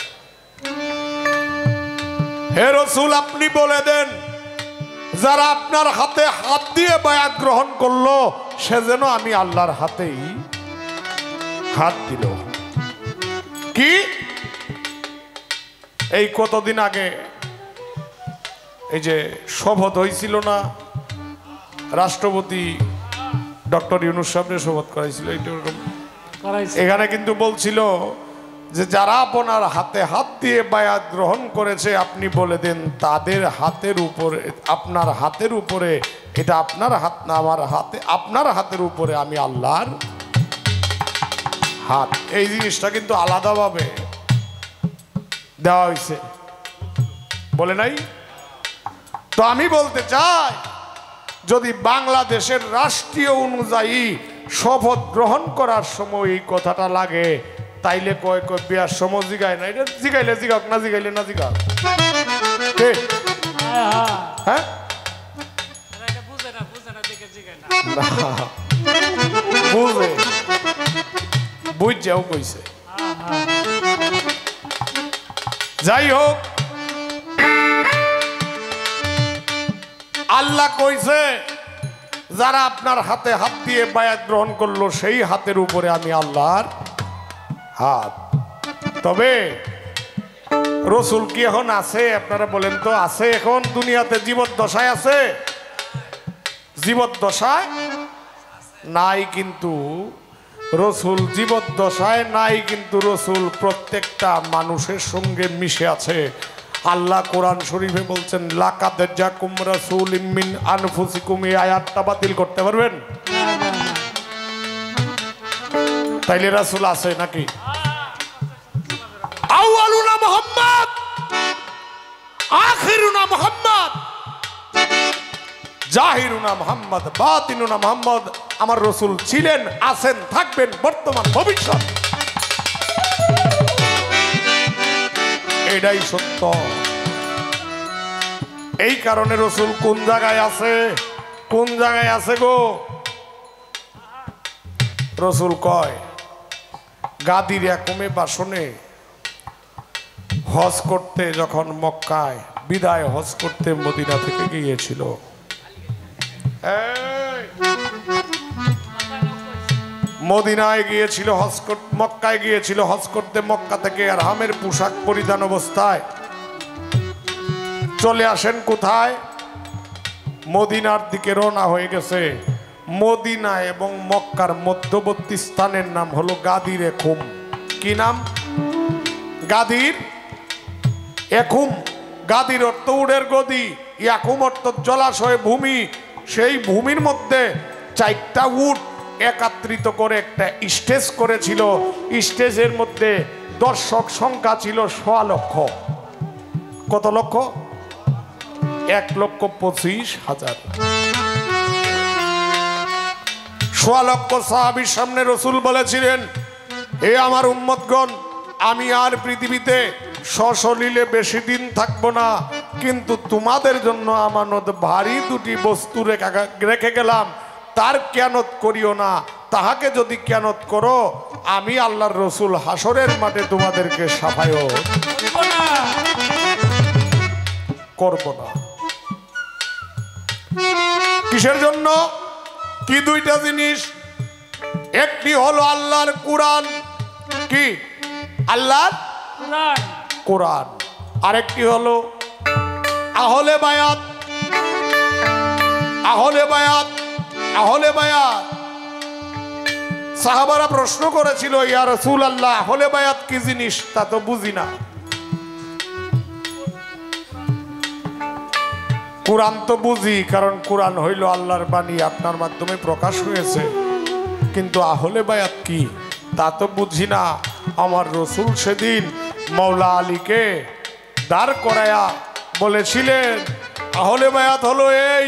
হে রাসূল আপনি বলে দেন যারা আপনার হাতে হাত দিয়ে বায়াত গ্রহণ করলো সে যেন আমি আল্লাহর হাতেই হাত দিল। কি এই কতদিন আগে এই যে শপথ হয়েছিল না, রাষ্ট্রপতি ডক্টর ইউনূস সাহেবের শপথ করাইছিল, এখানে কিন্তু বলছিল যে যারা আপনার হাতে হাত দিয়ে বায়াত গ্রহণ করেছে আপনি বলে দেন তাদের হাতের উপরে, আপনার হাতের উপরে, এটা আপনার হাত না আমার হাতে, আপনার হাতের উপরে আমি আল্লাহর হাত। এই জিনিসটা কিন্তু আলাদাভাবে দেওয়া হয়েছে, বলে নাই? তো আমি বলতে চাই যদি বাংলাদেশের রাষ্ট্রীয় অনুযায়ী শপথ গ্রহণ করার সময় এই কথাটা লাগে তাইলে কয় কয় বিয়ার সময় জিগায় না, এটা জিগাইলে জিগাক, না জিগাইলে না জিগাক। হ্যাঁ বুঝে বুঝাও কইছে। যাই হোক, আল্লাহ কইছে যারা আপনার হাতে হাত দিয়ে বায়াত গ্রহণ করলো সেই হাতের উপরে আমি আল্লাহর হাত। তবে রসুল কি এখন আছে? আপনারা বলেন তো, আছে এখন দুনিয়াতে? জীবদ্দশায় আছে? জীবদ্দশায় নাই, কিন্তু রসুল জীবদ্দশায় নাই, কিন্তু রসুল প্রত্যেকটা মানুষের সঙ্গে মিশে আছে। আল্লাহ কোরআন শরীফে বলছেন লাকাদ জাকুম রাসূলুম মিন আনফুসিকুম, এই আয়াতটা বাতিল করতে পারবেন? তাইলে রাসূল আছে নাকি? আউয়ালুনা মুহাম্মদ, আখিরুনা মুহাম্মদ, জাহিরুনা মুহাম্মদ, বাতিনুনা মুহাম্মদ। আমার রসুল ছিলেন, আছেন, থাকবেন, বর্তমান, ভবিষ্যৎ। এটাই সত্য। এই কারণে রসুল কোন জায়গায় আছে? কোন জায়গায় আছে গো? রসুল কয় গাদির একমে বাসনে হজ করতে যখন মক্কায় বিদায় হজ করতে মদিনা থেকে গিয়েছিল, মদিনায় গিয়েছিল হজ করতে, মক্কায় গিয়েছিল হজ করতে, মক্কা থেকে আরহামের পোশাক পরিধান অবস্থায় চলে আসেন কোথায়? মদিনার দিকে রওনা হয়ে গেছে। মদিনা এবং মক্কার মধ্যবর্তী স্থানের নাম হলো গাদির একুম। কি নাম? গাদির একুম। গাদির অর্থ উড়ের গদি, ইয়াকুম অর্থ জলাশয় ভূমি। সেই ভূমির মধ্যে 4টা উট একত্রিত করে একটা স্টেজ করেছিল। স্টেজের মধ্যে দর্শক সংখ্যা ছিল 1.25 লক্ষ। কত লক্ষ? 1,25,000। 1.25 লক্ষ সাহাবীর সামনে রসুল বলেছিলেন, হে আমার উম্মতগণ, আমি আর পৃথিবীতে সশরীরে বেশি দিন থাকবো না, কিন্তু তোমাদের জন্য আমানত ভারী 2টি বস্তু রেখে গেলাম, তার কিয়ানত করিও না। তাহাকে যদি কিয়ানত করো আমি আল্লাহর রসুল হাসরের মাঠে তোমাদেরকে সাফায়াত করব না। কিসের জন্য? কি 2টা জিনিস? একটি হলো আল্লাহর কোরআন। কি? আল্লাহর কোরআন। আরেকটি হলো আহলে বায়াত। আহলে বায়াত, আহলে বায়াত। সাহাবারা প্রশ্ন করেছিল, ইয়া রাসূলুল্লাহ, আহলে বায়াত কি জিনিস? তা তো বুঝি না। কোরআন তো বুঝি, কারণ কোরআন হইল আল্লাহর বাণী, আপনার মাধ্যমে প্রকাশ হয়েছে, কিন্তু আহলে বায়াত কি তা তো বুঝি না। আমার রসুল সেদিন মৌলা আলীকে দাঁড় করায়া বলেছিলেন আহলে বায়াত হলো এই,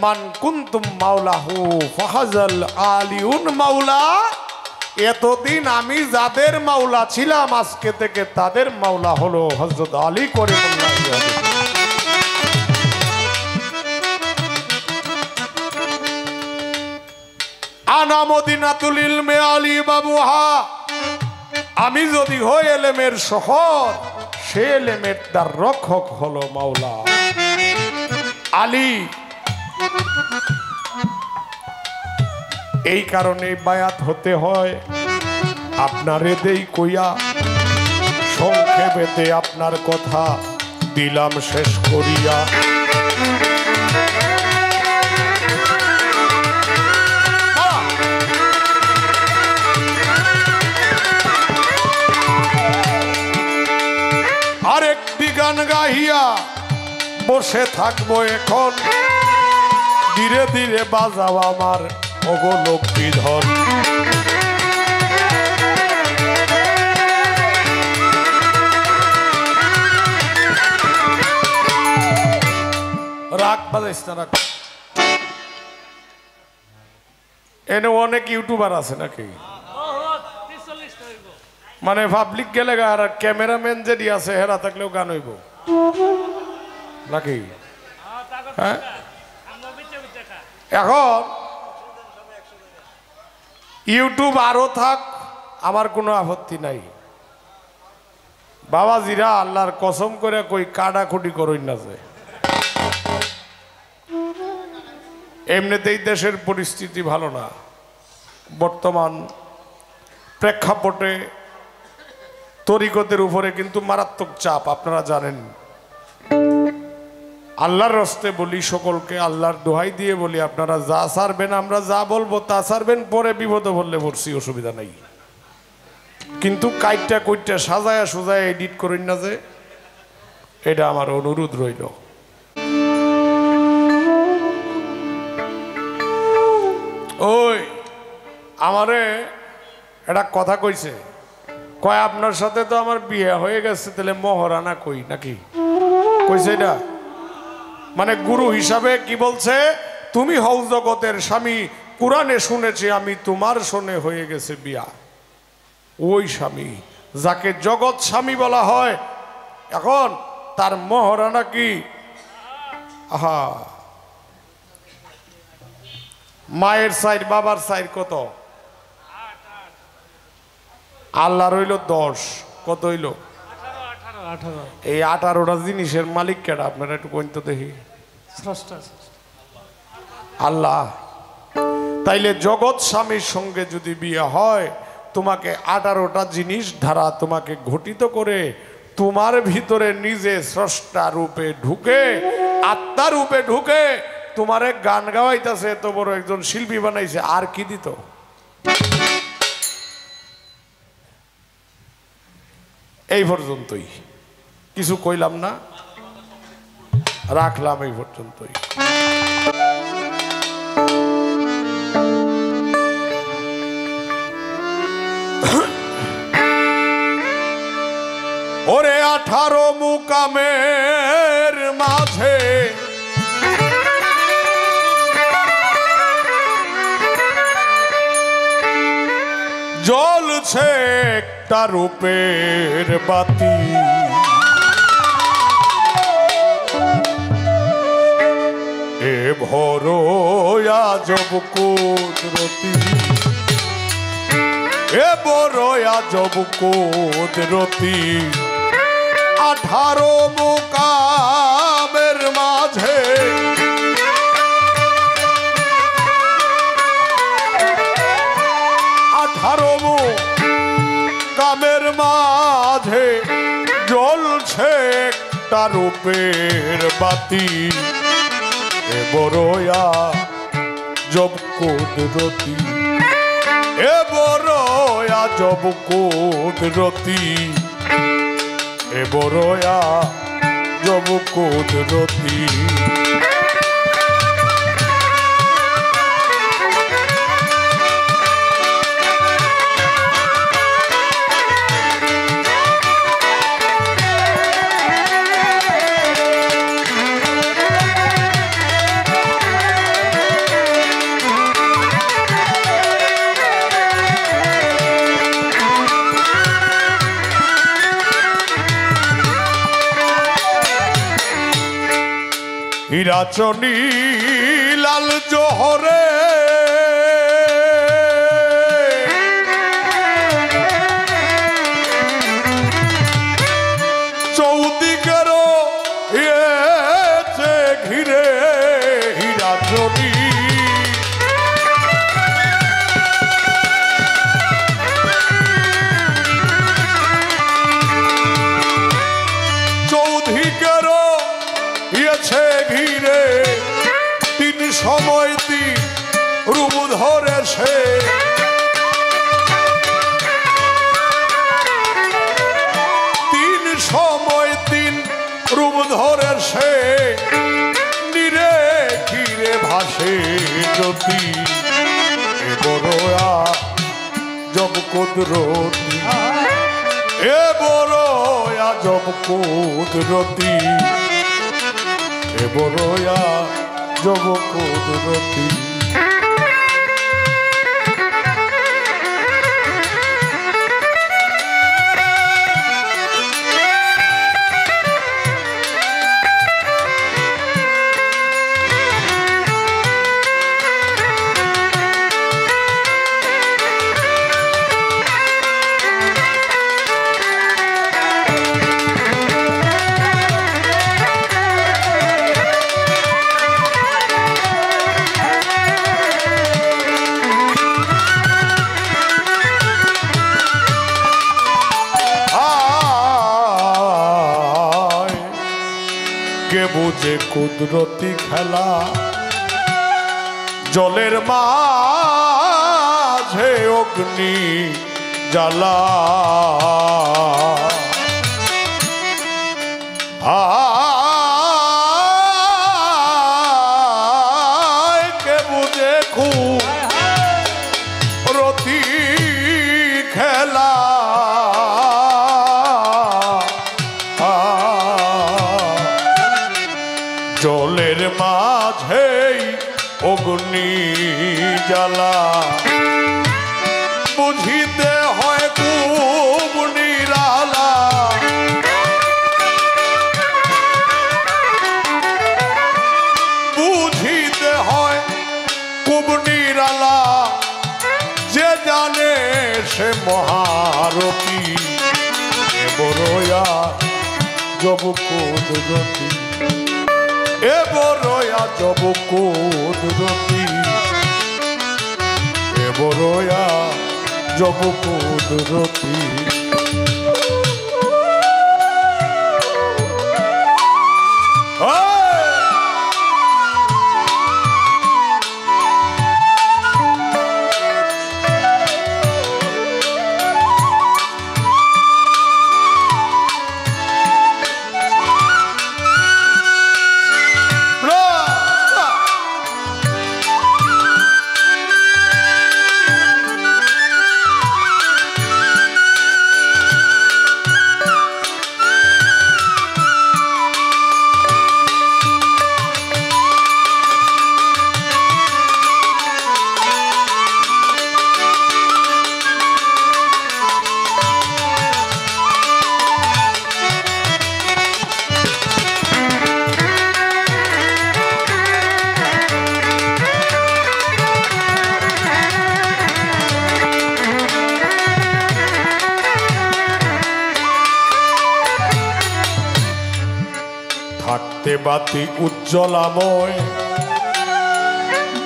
মান কুনতুম মাওলাহু ফাহাজাল আলিউন মাওলা। এতদিন আমি যাদের মাওলা ছিলাম, আজকে থেকে তাদের মাওলা হলো হযরত আলী করিমুল্লাহ। আনা মদিনাতুল ইলমে আলী বাবুহা, আমি যদি হই এলেমের শহর, সে এলেমের তার রক্ষক হলো মাওলা আলী। এই কারণে বায়াত হতে হয়। আপনারে দেই কইয়া সংক্ষেপেতে আপনার কথা দিলাম শেষ করিয়া। আরেকটি গান গাহিয়া বসে থাকবো এখন, ধীরে ধীরে বাজাও আমার ওগো লক্ষ্মীধর। রাগ বাজাইস না, রাগ। এনে অনেক ইউটিউবার আছে নাকি, মানে পাবলিক গেলে আর ক্যামেরাম্যান যেটি আছে হেরা থাকলেও গান হইব নাকি? হ্যাঁ, এখন ইউটিউব আরো থাক, আমার কোনো আপত্তি নাই। বাবাজিরা আল্লাহর কসম করে কই কাটাকুটি করই না, যে এমনিতেই দেশের পরিস্থিতি ভালো না। বর্তমান প্রেক্ষাপটে তরিকতের উপরে কিন্তু মারাত্মক চাপ, আপনারা জানেন। আল্লাহর রস্তে বলি সকলকে, আল্লাহর দোহাই দিয়ে বলি, আপনারা যা ছাড়বেন, আমরা যা বলবো তা ছাড়বেন, পরে বিপদে বললে পড়ছি, অসুবিধা নাই। কিন্তু কাইটটা কইটটা সাজায়া সুজায়া এডিট করেন না, যে এটা আমার অনুরোধ রইল। ওই আমারে একটা কথা কইছে, কয় আপনার সাথে তো আমার বিয়ে হয়ে গেছে, তাহলে মহারানা কই নাকি কইছে এটা? মানে গুরু হিসাবে কি বলছে, তুমি হও জগতের স্বামী, কোরআনে শুনেছি আমি তোমার শোনে হয়ে গেছে বিয়া। ওই স্বামী যাকে জগৎ স্বামী বলা হয়, এখন তার মহারানা কি? আহা, মায়ের সাইড বাবার সাইড কত? আল্লাহ রইল 10, কত হইল? এই 18টা জিনিসের মালিক কেডা আপনারা একটু কইন তো দেখি। আল্লাহ। তাইলে জগৎ স্বামীর সঙ্গে যদি বিয়ে হয়, তোমাকে 18টা জিনিস ধারা তোমাকে ঘটিত করে তোমার ভিতরে নিজে স্রষ্টা রূপে ঢুকে, আত্মা রূপে ঢুকে তোমারে গান গাওয়াইতেছে, এত বড় একজন শিল্পী বানাইছে, আর কি দিত? এই পর্যন্তই, কিছু কইলাম না, রাখলাম এই পর্যন্তই। ওরে 18 মুকামের মাঝে জ্বলছে একটা রূপের বাতি, এ ভোর আজব কুদরতি, এ বড় আজব কুদরতি। 18 মুকামের মাঝে 18 মুকামের মাঝে জ্বলছে একটা রূপের বাতি, এ বড় আজব কুদরতি, এ বড় আজব কুদরতি, এ বড় জব কুদরতি। হীরাচনী লাল জোহরে চৌদিকের এছে ঘিরে হীরাচনী চৌদিকের ইয়েছে ঘিরে তিন সময় তিন রূপ ধরে সে তিন সময় তিন রূপ ধরে সে নিরে ঘিরে ভাসে জ্যোতি এ বড়য়া জব কুদরতি এ বড়য়া জব কুদরতি এ বড়য়া জব কুদরতি। কে বুঝে কুদরতি খেলা জলের মাঝে অগ্নি জ্বালা কে বুঝে কুদরতি খেলা জলের মাঝেই অগ্নি জ্বালা বুঝিতে হয় খুব নিরালা বুঝিতে হয় খুব নিরালা যে জানে সে মহারথী এ বড়য়া জব কুদরতি এ বড়য়া জব কুদরতি এ বড়য়া জব কুদরতি। থাকতে বাতি উজ্জ্বলাময়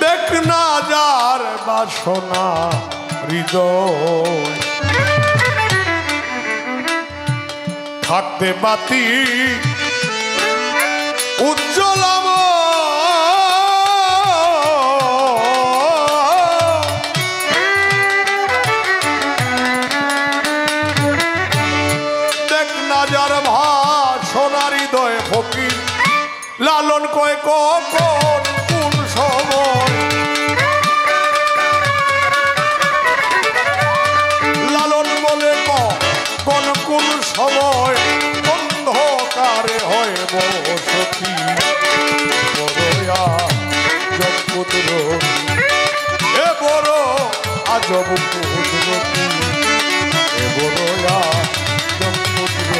দেখ না যার বাসনা হৃদয় থাকতে বাতি উজ্জ্বলাময় দেখ না যার ভাসনা হৃদয় কয় কখন কোন সময়, লালন বলে কখন কোন সময় অন্ধকারে হয় বসতি। বড়য়া জগপুত্র এ বড় আজব কুদরতি, এ বড়য়া জগপুত্র।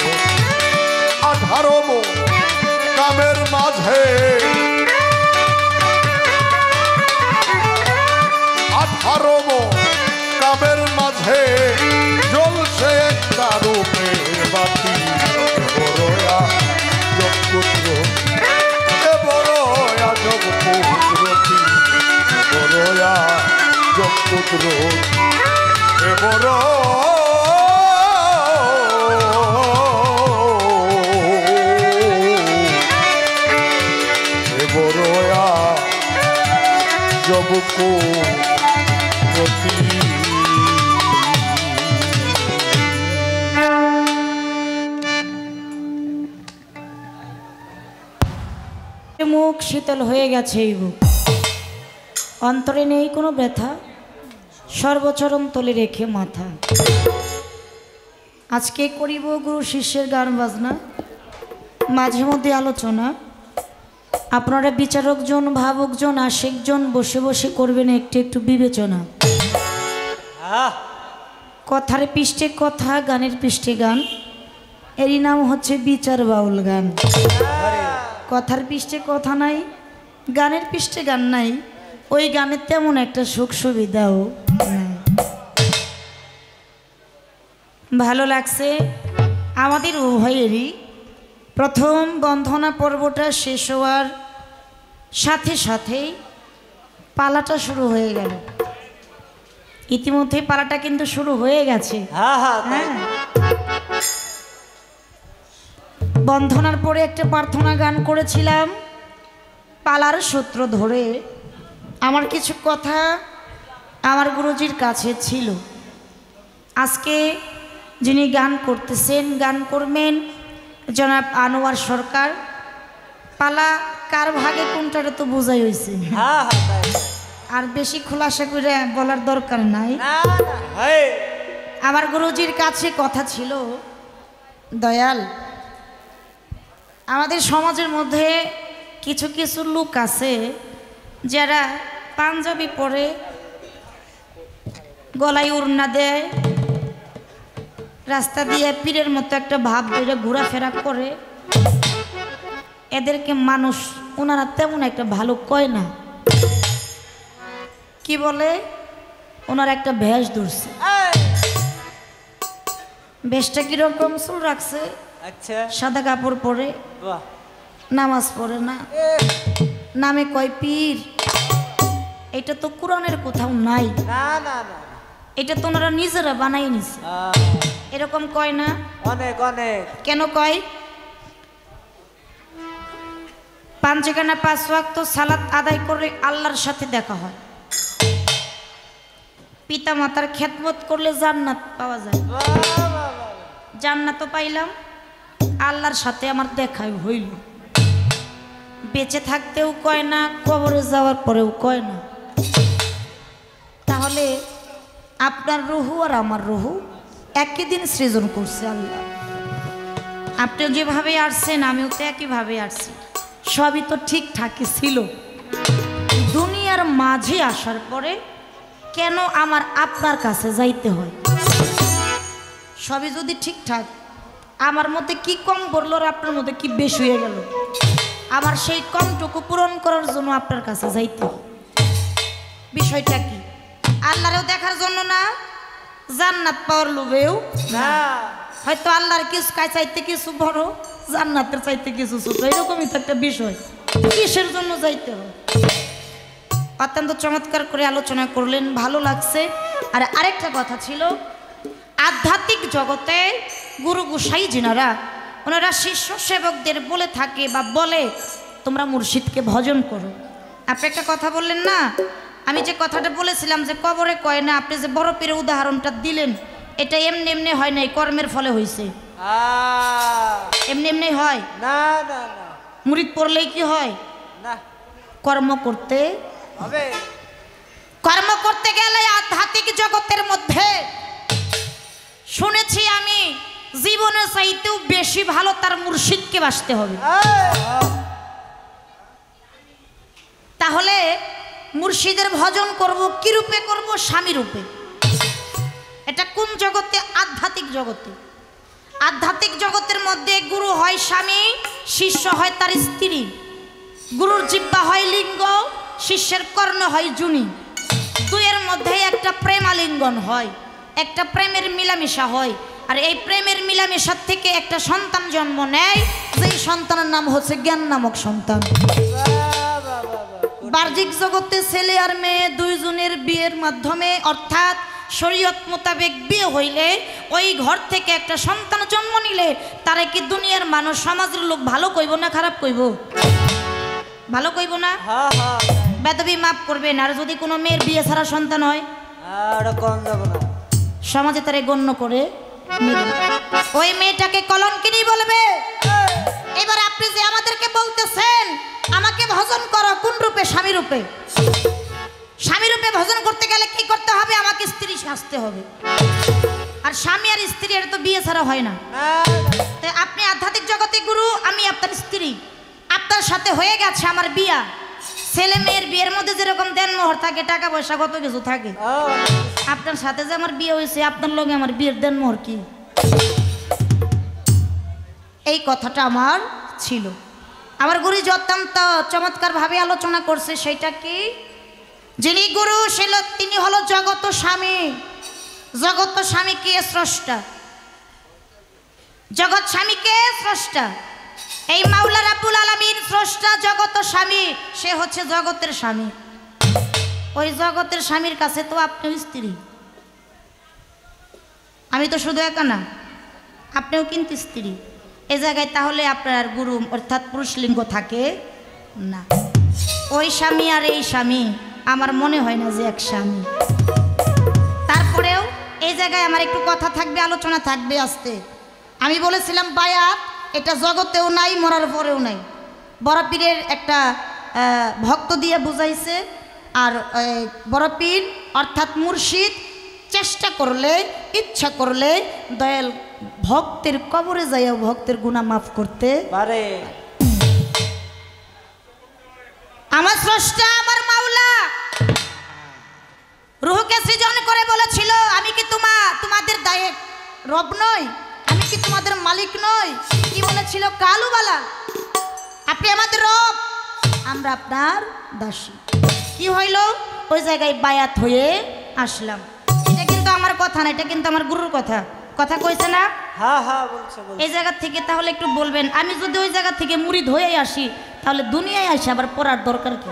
18 কামের মাঝে 18 কামের মাঝে জ্বলছে একটা রূপের বাতি। বড়য়া জগপুত্র এ বড়য়া জগপুত্রতি, বড়য়া জগপুত্র এ বড় বড়য়া জগপুত্রতি। মুখ শীতল হয়ে গেছে এই বুক, অন্তরে নেই কোনো ব্যথা, সর্বচরণ তলে রেখে মাথা। আজকে করিব গুরু শিষ্যের গান বাজনা, মাঝে মধ্যে আলোচনা। আপনারা বিচারকজন, ভাবকজন, আশিকজন বসে বসে করবেন একটু একটু বিবেচনা। কথার পৃষ্ঠে কথা, গানের পৃষ্ঠে গান, এরই নাম হচ্ছে বিচার বাউল গান। কথার পৃষ্ঠে কথা নাই, গানের পৃষ্ঠে গান নাই, ওই গানের তেমন একটা সুখ সুবিধাও নাই। ভালো লাগছে আমাদের উভয়েরই। প্রথম বন্ধনা পর্বটা শেষ হওয়ার সাথে সাথেই পালাটা শুরু হয়ে গেল। ইতিমধ্যে পালাটা কিন্তু শুরু হয়ে গেছে। হ্যাঁ, বন্ধনার পরে একটা প্রার্থনা গান করেছিলাম পালার সূত্র ধরে। আমার কিছু কথা আমার গুরুজির কাছে ছিল। আজকে যিনি গান করতেছেন, গান করবেন জনাব আনোয়ার সরকার। পালা কার ভাগে কোনটারে তো বোঝাই হয়েছে, আর বেশি খোলাসা করে বলার দরকার নাই। আমার গুরুজির কাছে কথা ছিল, দয়াল, আমাদের সমাজের মধ্যে কিছু কিছু লোক আছে যারা পাঞ্জাবি পরে, গলায় ওড়না দেয়, রাস্তা দিয়ে পীরের মতো একটা ভাব ধরে ঘোরাফেরা করে। এদেরকে মানুষ ওনারা তেমন একটা ভালো কয় না। কি বলে, ওনার একটা ভেষ ধরছে। ভেষটা কিরকম? চুল রাখছে, সাদা কাপড় পরে, নামাজ পড়ে না, নামে কয় পীর। এটা তো কোরআনের কোথাও নাই, এটা তো ওনারা নিজেরা বানাই নিছে। এরকম কয় না? অনেক অনেক। কেন কয়? 5 ওয়াক্ত সালাত আদায় করে আল্লাহর সাথে দেখা হয়। পিতা মাতার খেদমত করলে জান্নাত পাওয়া যায়। জান্নাত তো পাইলাম, আল্লাহর সাথে আমার দেখা হইল। বেঁচে থাকতেও কয় না, কবরে যাওয়ার পরেও কয় না। তাহলে আপনার রুহু আর আমার রুহু একই দিন সৃজন করছে আল্লাহ। আপনি যেভাবে আসছেন আমিও তো একইভাবে আসছি, সবই তো ঠিকঠাকই ছিল। দুনিয়ার মাঝে আসার পরে কেন আমার আপনার কাছে যাইতে হয়? সবই যদি ঠিকঠাক, আমার মধ্যে কি কম পড়লো আর আপনার মধ্যে কি বেশি হয়ে গেল? আমার সেই কমটুকু পূরণ করার জন্য আপনার কাছে যাইতে হয়। বিষয়টা কি? আল্লাহরেও দেখার জন্য না, জান্নাত পাওয়ার লোভেও না। হয়তো আল্লাহর কিছু চাইতে কিছু বড়, জান্নাতের চাইতে কিছু ছোট, এরকমই তো একটা বিষয়। কিসের জন্য যাইতে হয়? অত্যন্ত চমৎকার করে আলোচনা করলেন, ভালো লাগছে। আর আরেকটা কথা ছিল, আধ্যাত্মিক জগতে গুরু গোসাই যিনারা, ওনারা শিষ্য সেবকদের বলে থাকে বা বলে তোমরা মুর্শিদকে ভজন করো। আপনি একটা কথা বললেন না, আমি যে কথাটা বলেছিলাম যে কবরে কয় না, আপনি যে বড় পীরের উদাহরণটা দিলেন, এটা এমনি এমনি হয় নাই, কর্মের ফলে হয়েছে। এমনি এমনি হয় না না না, মুরিদ পড়লেই কি হয়? না কর্ম করতে হবে কর্ম করতে গেলে আধ্যাত্মিক জগতের মধ্যে শুনেছি আমি জীবনের চাইতেও বেশি ভালো তার মুর্শিদকে বাসতে হবে। তাহলে মুর্শিদের ভজন করব কি রূপে করব? স্বামী রূপে। এটা কোন জগতে? আধ্যাত্মিক জগতে। আধ্যাত্মিক জগতের মধ্যে গুরু হয় স্বামী, শিষ্য হয় তার স্ত্রী। গুরুর জিহ্বা হয় লিঙ্গ, শিষ্যের কর্ণ হয় জুনি। দুইয়ের মধ্যে একটা প্রেমালিঙ্গন হয়, একটা প্রেমের মিলামিশা হয়। আর এই প্রেমের মিলামিশার থেকে একটা সন্তান জন্ম নেয়, যেই সন্তানের নাম হচ্ছে জ্ঞান নামক সন্তান। বাহ্যিক জগতে ছেলে আর মেয়ে দুইজনের বিয়ের মাধ্যমে অর্থাৎ শরীয়ত মোতাবেক বিয়ে হইলে ওই ঘর থেকে একটা সন্তান জন্ম নিলে তারা কি দুনিয়ার মানুষ সমাজের লোক ভালো কইব না খারাপ কইব? ভালো কইব না? বেদবি মাফ করবেন। আর যদি কোনো মেয়ের বিয়ে ছাড়া সন্তান হয় সমাজে তারে গণ্য করে নেবে, ওই মেয়েটাকে কলঙ্কিনী বলবে। এবার আপনি যে আমাদেরকে বলতেছেন আমাকে ভজন করো, কোন রূপে? স্বামী রূপে। স্বামী রূপে ভজন করতে গেলে কি করতে হবে? আমাকে স্ত্রী সাজতে হবে। আর স্বামী আর স্ত্রী এটা তো বিয়ে ছাড়া হয় না। তো আপনি আধ্যাত্মিক জগতে গুরু, আমি আপনার স্ত্রী, আপনার সাথে হয়ে গেছে আমার বিয়া। ছেলে মেয়ের বিয়ের মধ্যে যেরকম দেনমোহর থাকে, টাকা পয়সা কত কিছু থাকে, আপনার সাথে যে আমার বিয়ে হয়েছে আপনার লগে আমার বিয়ের দেনমোহর কি? এই কথাটা আমার ছিল। আমার গুরু অত্যন্ত চমৎকার ভাবে আলোচনা করছে। সেটা কি? যিনি গুরু ছিল তিনি হলো জগত স্বামী। জগত স্বামীকে স্রষ্টা, জগৎ স্বামীকে স্রষ্টা। এই মাওলা রাব্বুল আলামিন স্রষ্টা, জগত স্বামী, সে হচ্ছে জগতের স্বামী। ওই জগতের স্বামীর কাছে তো আপনিও স্ত্রী, আমি তো শুধু একা না, আপনিও কিন্তু স্ত্রী। এই জায়গায় তাহলে আপনার গুরু অর্থাৎ পুরুষলিঙ্গ থাকে না। ওই স্বামী আর এই স্বামী আমার মনে হয় না যে এক স্বামী। তারপরেও এই জায়গায় আমার একটু কথা থাকবে, আলোচনা থাকবে আস্তে। আমি বলেছিলাম বায়াত এটা জগতেও নাই, মরার পরেও নাই। বড় পীরের একটা ভক্ত দিয়ে বুঝাইছে। আর বড় পীর অর্থাৎ মুর্শিদ চেষ্টা করলে, ইচ্ছা করলে দয়াল ভক্তের কবরে যাইয়া ভক্তের গুনাহ মাফ করতে পারে। আমার স্রষ্টা, আমার মাওলা রূহকে সৃজন করে বলেছিল আমি কি তোমাদের দায়ে রব নই? আমি কি তোমাদের মালিক নই? কি বলেছিল? কালুবালা, আপনি আমাদের রব, আমরা আপনার দাসী। কি হইল? ওই জায়গায় বায়াত হয়ে আসলাম। এটা কিন্তু আমার কথা না, এটা কিন্তু আমার গুরুর কথা। কথা কইছে না? এই জায়গা থেকে তাহলে একটু বলবেন, আমি যদি ওই জায়গা থেকে মুরিদ হয়ে আসি তাহলে দুনিয়ায় আসি আবার পড়ার দরকার কি?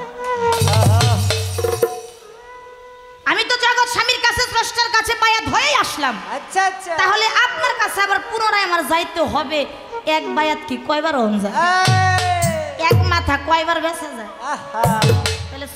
আমি তো জগৎ স্বামীর কাছে, স্রষ্টার কাছে বায়াত হয়ে আসলাম। আচ্ছা আচ্ছা, তাহলে আপনার কাছে আবার পুনরায় আমার যাইতে হবে। এক বায়াত কি কয়বার হন যায়? এক মাথা কয়বার বেঁচে যায়? তাহলে